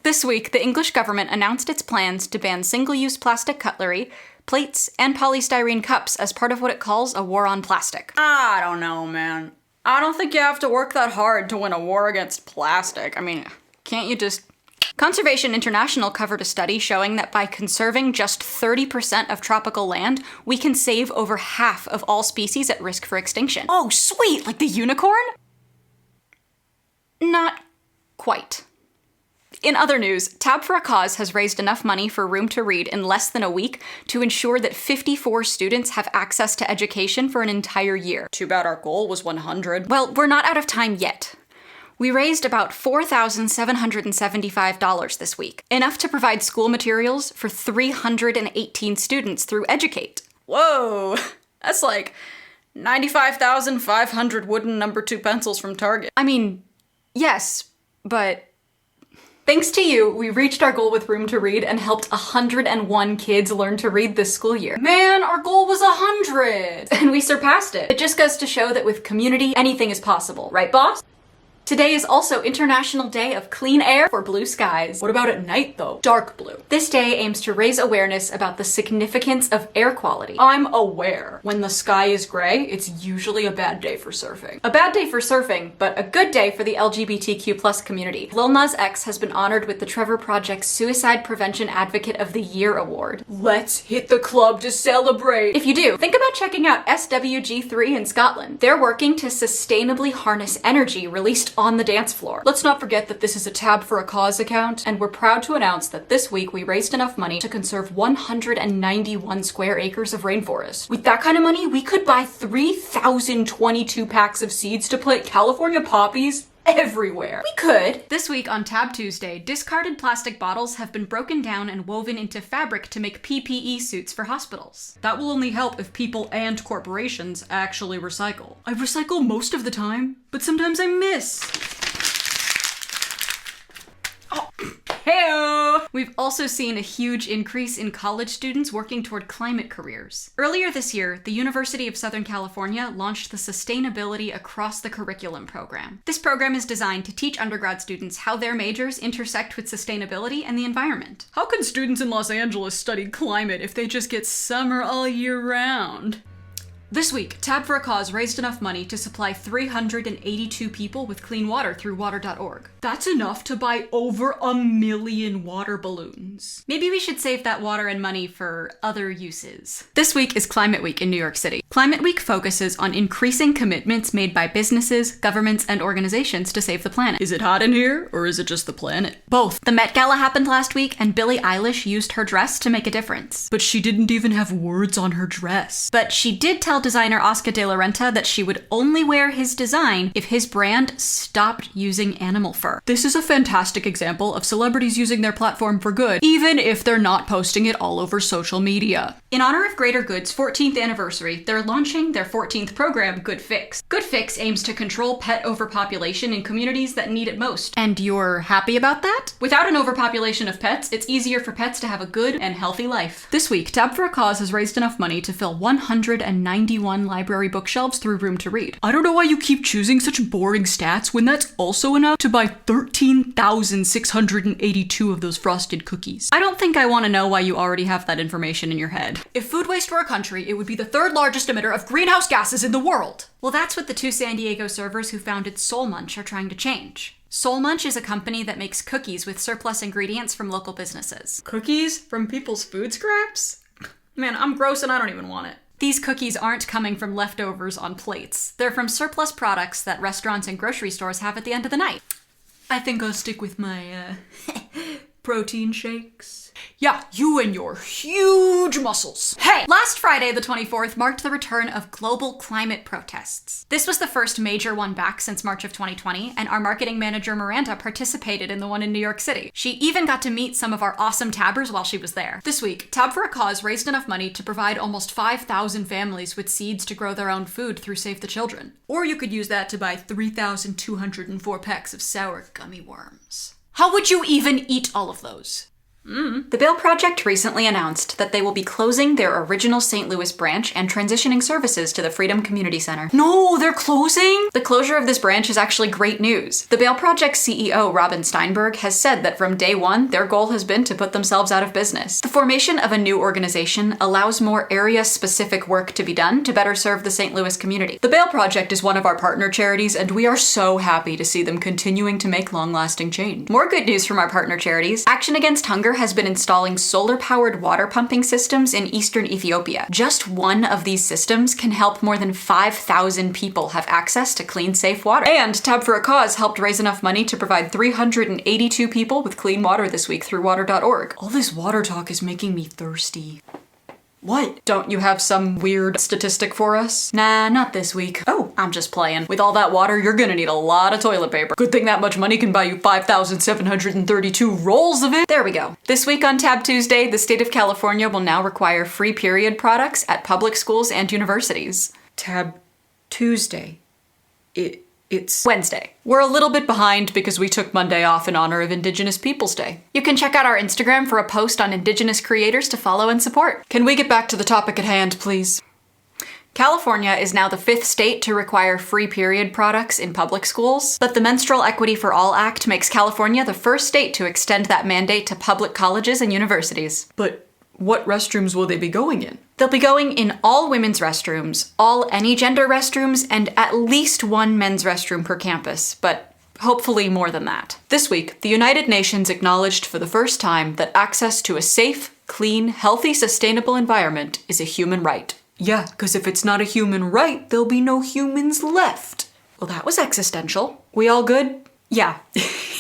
This week, the English government announced its plans to ban single-use plastic cutlery, plates, and polystyrene cups as part of what it calls a war on plastic. I don't know, man. I don't think you have to work that hard to win a war against plastic. I mean, can't you just... Conservation International covered a study showing that by conserving just 30% of tropical land, we can save over half of all species at risk for extinction. Oh, sweet! Like the unicorn? Not quite. In other news, Tab for a Cause has raised enough money for Room to Read in less than a week to ensure that 54 students have access to education for an entire year. Too bad our goal was 100. Well, we're not out of time yet. We raised about $4,775 this week, enough to provide school materials for 318 students through Educate. Whoa, that's like 95,500 wooden number 2 pencils from Target. I mean, yes, but thanks to you, we reached our goal with Room to Read and helped 101 kids learn to read this school year. Man, our goal was 100! And we surpassed it. It just goes to show that with community, anything is possible, right, boss? Today is also International Day of Clean Air for Blue Skies. What about at night, though? Dark blue. This day aims to raise awareness about the significance of air quality. I'm aware. When the sky is gray, it's usually a bad day for surfing. A bad day for surfing, but a good day for the LGBTQ+ community. Lil Nas X has been honored with the Trevor Project's Suicide Prevention Advocate of the Year award. Let's hit the club to celebrate! If you do, think about checking out SWG3 in Scotland. They're working to sustainably harness energy released on the dance floor. Let's not forget that this is a Tab for a Cause account, and we're proud to announce that this week we raised enough money to conserve 191 square acres of rainforest. With that kind of money, we could buy 3,022 packs of seeds to plant California poppies everywhere. We could. This week on Tab Tuesday, discarded plastic bottles have been broken down and woven into fabric to make PPE suits for hospitals. That will only help if people and corporations actually recycle. I recycle most of the time, but sometimes I miss. Oh, hey-o! We've also seen a huge increase in college students working toward climate careers. Earlier this year, the University of Southern California launched the Sustainability Across the Curriculum program. This program is designed to teach undergrad students how their majors intersect with sustainability and the environment. How can students in Los Angeles study climate if they just get summer all year round? This week, Tab for a Cause raised enough money to supply 382 people with clean water through water.org. That's enough to buy over 1 million water balloons. Maybe we should save that water and money for other uses. This week is Climate Week in New York City. Climate Week focuses on increasing commitments made by businesses, governments, and organizations to save the planet. Is it hot in here, or is it just the planet? Both. The Met Gala happened last week, and Billie Eilish used her dress to make a difference. But she didn't even have words on her dress. But she did tell designer Oscar de la Renta that she would only wear his design if his brand stopped using animal fur. This is a fantastic example of celebrities using their platform for good, even if they're not posting it all over social media. In honor of Greater Good's 14th anniversary, they're launching their 14th program, Good Fix. Good Fix aims to control pet overpopulation in communities that need it most. And you're happy about that? Without an overpopulation of pets, it's easier for pets to have a good and healthy life. This week, Tab for a Cause has raised enough money to fill 191 library bookshelves through Room to Read. I don't know why you keep choosing such boring stats when that's also enough to buy 13,682 of those frosted cookies. I don't think I want to know why you already have that information in your head. If food waste were a country, it would be the 3rd largest emitter of greenhouse gases in the world. Well, that's what the 2 San Diego servers who founded Soul Munch are trying to change. Soul Munch is a company that makes cookies with surplus ingredients from local businesses. Cookies from people's food scraps? Man, I'm gross and I don't even want it. These cookies aren't coming from leftovers on plates. They're from surplus products that restaurants and grocery stores have at the end of the night. I think I'll stick with my, protein shakes. Yeah, you and your huge muscles. Hey! Last Friday, the 24th, marked the return of global climate protests. This was the first major one back since March of 2020, and our marketing manager Miranda participated in the one in New York City. She even got to meet some of our awesome tabbers while she was there. This week, Tab for a Cause raised enough money to provide almost 5,000 families with seeds to grow their own food through Save the Children. Or you could use that to buy 3,204 packs of sour gummy worms. How would you even eat all of those? The Bail Project recently announced that they will be closing their original St. Louis branch and transitioning services to the Freedom Community Center. No, they're closing? The closure of this branch is actually great news. The Bail Project's CEO, Robin Steinberg, has said that from day one, their goal has been to put themselves out of business. The formation of a new organization allows more area-specific work to be done to better serve the St. Louis community. The Bail Project is one of our partner charities, and we are so happy to see them continuing to make long-lasting change. More good news from our partner charities. Action Against Hunger has been installing solar-powered water pumping systems in eastern Ethiopia. Just one of these systems can help more than 5,000 people have access to clean, safe water. And Tab for a Cause helped raise enough money to provide 382 people with clean water this week through water.org. All this water talk is making me thirsty. What? Don't you have some weird statistic for us? Nah, not this week. Oh, I'm just playing. With all that water, you're gonna need a lot of toilet paper. Good thing that much money can buy you 5,732 rolls of it. There we go. This week on Tab Tuesday, the state of California will now require free period products at public schools and universities. Tab Tuesday. It's Wednesday. We're a little bit behind because we took Monday off in honor of Indigenous Peoples Day. You can check out our Instagram for a post on Indigenous creators to follow and support. Can we get back to the topic at hand, please? California is now the 5th state to require free period products in public schools, but the Menstrual Equity for All Act makes California the first state to extend that mandate to public colleges and universities. But what restrooms will they be going in? They'll be going in all women's restrooms, all any gender restrooms, and at least one men's restroom per campus, but hopefully more than that. This week, the United Nations acknowledged for the first time that access to a safe, clean, healthy, sustainable environment is a human right. Yeah, because if it's not a human right, there'll be no humans left. Well, that was existential. We all good? Yeah.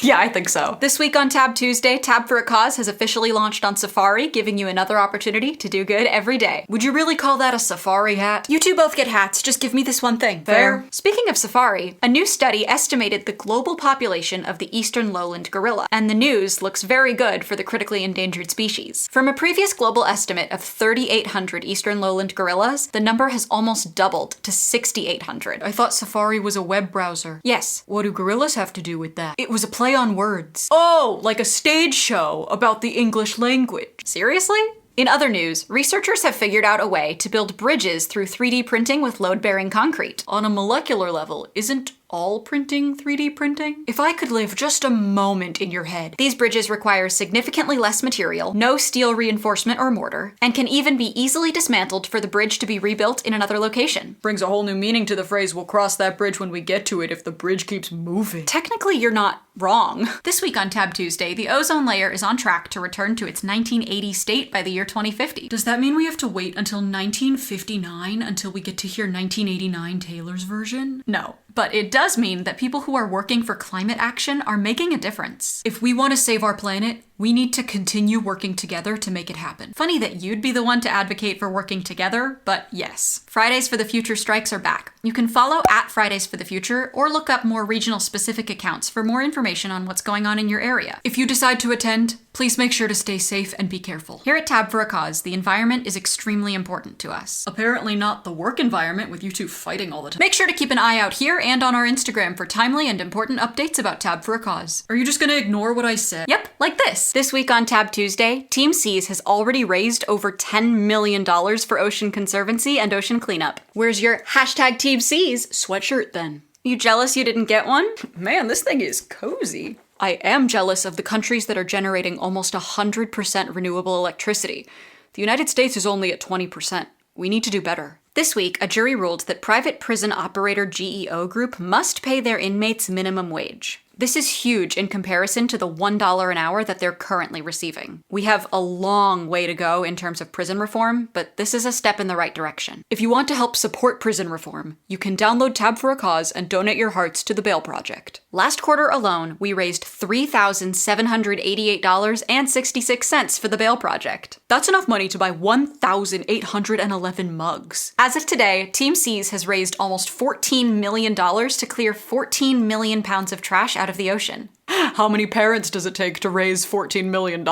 Yeah, I think so. This week on Tab Tuesday, Tab for a Cause has officially launched on Safari, giving you another opportunity to do good every day. Would you really call that a safari hat? You two both get hats, just give me this one thing. Fair. Speaking of safari, a new study estimated the global population of the eastern lowland gorilla, and the news looks very good for the critically endangered species. From a previous global estimate of 3,800 eastern lowland gorillas, the number has almost doubled to 6,800. I thought Safari was a web browser. Yes. What do gorillas have to do with that? It was a play on words. Oh, like a stage show about the English language. Seriously? In other news, researchers have figured out a way to build bridges through 3D printing with load-bearing concrete. On a molecular level, isn't all printing 3D printing? If I could live just a moment in your head. These bridges require significantly less material, no steel reinforcement or mortar, and can even be easily dismantled for the bridge to be rebuilt in another location. Brings a whole new meaning to the phrase, we'll cross that bridge when we get to it if the bridge keeps moving. Technically, you're not wrong. This week on Tab Tuesday, the ozone layer is on track to return to its 1980 state by the year 2050. Does that mean we have to wait until 1959 until we get to hear 1989 Taylor's version? No. But it does mean that people who are working for climate action are making a difference. If we want to save our planet, we need to continue working together to make it happen. Funny that you'd be the one to advocate for working together, but yes. Fridays for the Future strikes are back. You can follow at Fridays for the Future or look up more regional specific accounts for more information on what's going on in your area. If you decide to attend, please make sure to stay safe and be careful. Here at Tab for a Cause, the environment is extremely important to us. Apparently not the work environment with you two fighting all the time. Make sure to keep an eye out here and on our Instagram for timely and important updates about Tab for a Cause. Are you just gonna ignore what I said? Yep, like this. This week on Tab Tuesday, Team Seas has already raised over $10 million for Ocean Conservancy and ocean cleanup. Where's your hashtag Team Seas sweatshirt then? You jealous you didn't get one? Man, this thing is cozy. I am jealous of the countries that are generating almost 100% renewable electricity. The United States is only at 20%. We need to do better. This week, a jury ruled that private prison operator GEO Group must pay their inmates minimum wage. This is huge in comparison to the $1 an hour that they're currently receiving. We have a long way to go in terms of prison reform, but this is a step in the right direction. If you want to help support prison reform, you can download Tab for a Cause and donate your hearts to the Bail Project. Last quarter alone, we raised $3,788.66 for the Bail Project. That's enough money to buy 1,811 mugs. As of today, Team Seas has raised almost $14 million to clear 14 million pounds of trash out of the ocean. How many parents does it take to raise $14 million?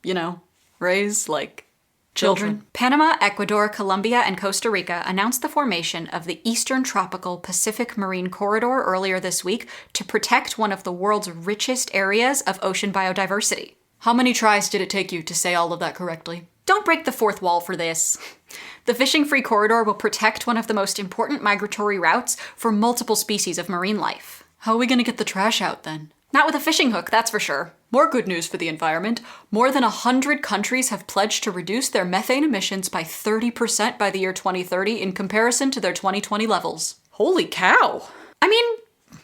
You know, raise, like, Children. Panama, Ecuador, Colombia, and Costa Rica announced the formation of the Eastern Tropical Pacific Marine Corridor earlier this week to protect one of the world's richest areas of ocean biodiversity. How many tries did it take you to say all of that correctly? Don't break the fourth wall for this. The fishing-free corridor will protect one of the most important migratory routes for multiple species of marine life. How are we gonna get the trash out then? Not with a fishing hook, that's for sure. More good news for the environment. More than 100 countries have pledged to reduce their methane emissions by 30% by the year 2030 in comparison to their 2020 levels. Holy cow! I mean,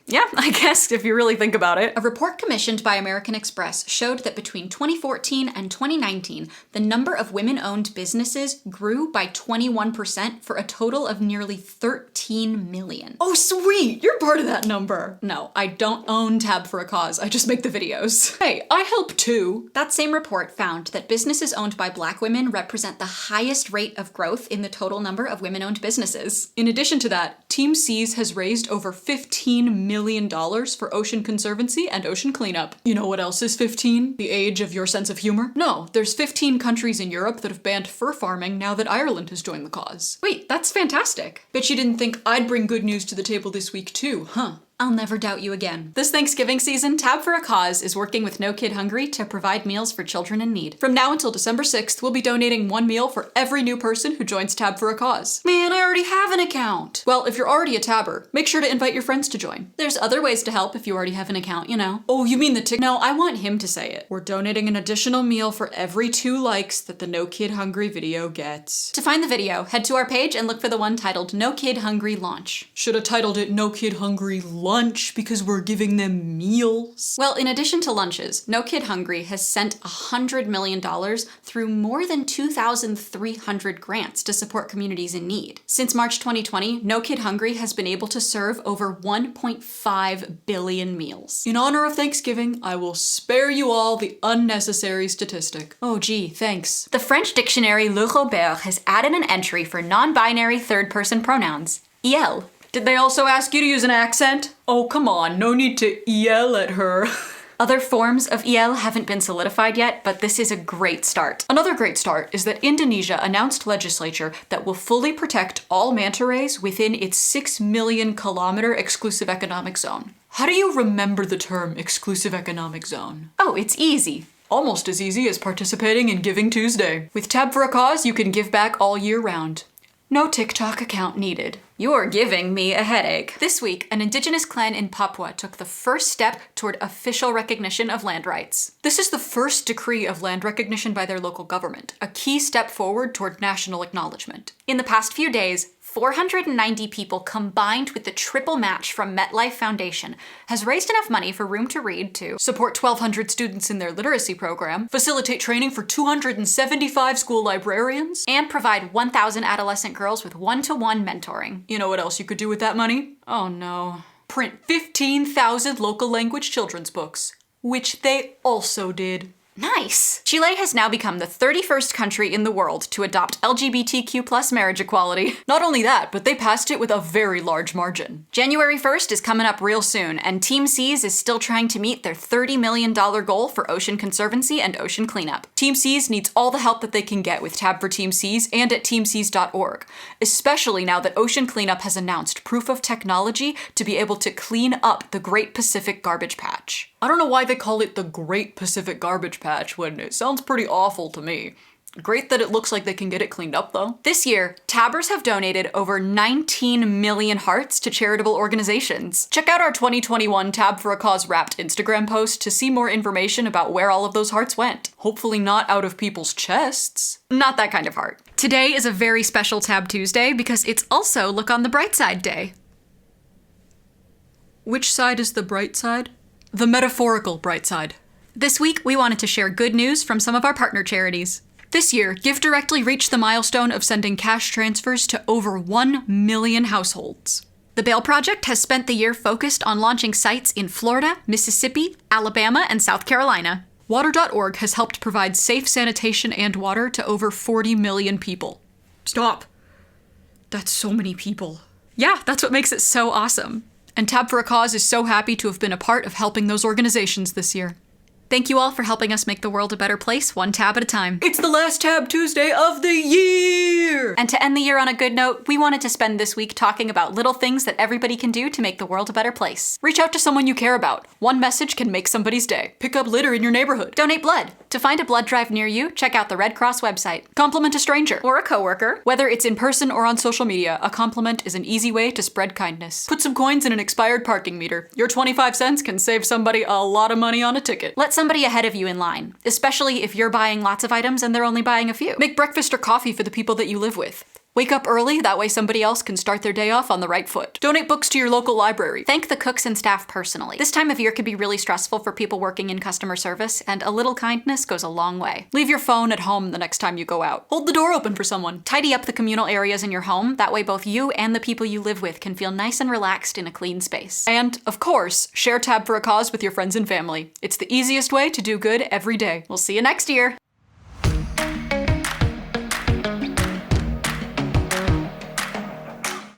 yeah, I guess if you really think about it. A report commissioned by American Express showed that between 2014 and 2019, the number of women-owned businesses grew by 21% for a total of nearly 13 million. Oh, sweet! You're part of that number. No, I don't own Tab for a Cause. I just make the videos. Hey, I help too. That same report found that businesses owned by Black women represent the highest rate of growth in the total number of women-owned businesses. In addition to that, Team Seas has raised over $15 million for Ocean Conservancy and ocean cleanup. You know what else is 15? The age of your sense of humor? No, there's 15 countries in Europe that have banned fur farming now that Ireland has joined the cause. Wait, that's fantastic. Bet you didn't think I'd bring good news to the table this week too, huh? I'll never doubt you again. This Thanksgiving season, Tab for a Cause is working with No Kid Hungry to provide meals for children in need. From now until December 6th, we'll be donating one meal for every new person who joins Tab for a Cause. Man, I already have an account. Well, if you're already a Tabber, make sure to invite your friends to join. There's other ways to help if you already have an account, you know. Oh, you mean the No, I want him to say it. We're donating an additional meal for every 2 likes that the No Kid Hungry video gets. To find the video, head to our page and look for the one titled No Kid Hungry Launch. Should have titled it No Kid Hungry Lunch because we're giving them meals. Well, in addition to lunches, No Kid Hungry has sent $100 million through more than 2,300 grants to support communities in need. Since March 2020, No Kid Hungry has been able to serve over 1.5 billion meals. In honor of Thanksgiving, I will spare you all the unnecessary statistic. Oh gee, thanks. The French dictionary Le Robert has added an entry for non-binary third-person pronouns, il. Did they also ask you to use an accent? Oh, come on, no need to yell at her. Other forms of il haven't been solidified yet, but this is a great start. Another great start is that Indonesia announced legislature that will fully protect all manta rays within its 6 million kilometer exclusive economic zone. How do you remember the term exclusive economic zone? Oh, it's easy. Almost as easy as participating in Giving Tuesday. With Tab for a Cause, you can give back all year round. No TikTok account needed. You're giving me a headache. This week, an indigenous clan in Papua took the first step toward official recognition of land rights. This is the first decree of land recognition by their local government, a key step forward toward national acknowledgement. In the past few days, 490 people combined with the triple match from MetLife Foundation has raised enough money for Room to Read to support 1,200 students in their literacy program, facilitate training for 275 school librarians, and provide 1,000 adolescent girls with one-to-one mentoring. You know what else you could do with that money? Oh no. Print 15,000 local language children's books, which they also did. Nice! Chile has now become the 31st country in the world to adopt LGBTQ+ marriage equality. Not only that, but they passed it with a very large margin. January 1st is coming up real soon, and Team Seas is still trying to meet their $30 million goal for Ocean Conservancy and ocean cleanup. Team Seas needs all the help that they can get with Tab for Team Seas and at teamseas.org, especially now that Ocean Cleanup has announced proof of technology to be able to clean up the Great Pacific Garbage Patch. I don't know why they call it the Great Pacific Garbage Patch when it sounds pretty awful to me. Great that it looks like they can get it cleaned up though. This year, Tabbers have donated over 19 million hearts to charitable organizations. Check out our 2021 Tab for a Cause Wrapped Instagram post to see more information about where all of those hearts went. Hopefully not out of people's chests. Not that kind of heart. Today is a very special Tab Tuesday because it's also Look on the Bright Side Day. Which side is the bright side? The metaphorical bright side. This week, we wanted to share good news from some of our partner charities. This year, Give Directly reached the milestone of sending cash transfers to over 1 million households. The Bail Project has spent the year focused on launching sites in Florida, Mississippi, Alabama, and South Carolina. Water.org has helped provide safe sanitation and water to over 40 million people. Stop. That's so many people. Yeah, that's what makes it so awesome. And Tab for a Cause is so happy to have been a part of helping those organizations this year. Thank you all for helping us make the world a better place, one tab at a time. It's the last Tab Tuesday of the year! And to end the year on a good note, we wanted to spend this week talking about little things that everybody can do to make the world a better place. Reach out to someone you care about. One message can make somebody's day. Pick up litter in your neighborhood. Donate blood. To find a blood drive near you, check out the Red Cross website. Compliment a stranger. Or a coworker. Whether it's in person or on social media, a compliment is an easy way to spread kindness. Put some coins in an expired parking meter. Your 25 cents can save somebody a lot of money on a ticket. Let somebody ahead of you in line, especially if you're buying lots of items and they're only buying a few. Make breakfast or coffee for the people that you live with. Wake up early, that way somebody else can start their day off on the right foot. Donate books to your local library. Thank the cooks and staff personally. This time of year can be really stressful for people working in customer service, and a little kindness goes a long way. Leave your phone at home the next time you go out. Hold the door open for someone. Tidy up the communal areas in your home, that way both you and the people you live with can feel nice and relaxed in a clean space. And, of course, share Tab for a Cause with your friends and family. It's the easiest way to do good every day. We'll see you next year!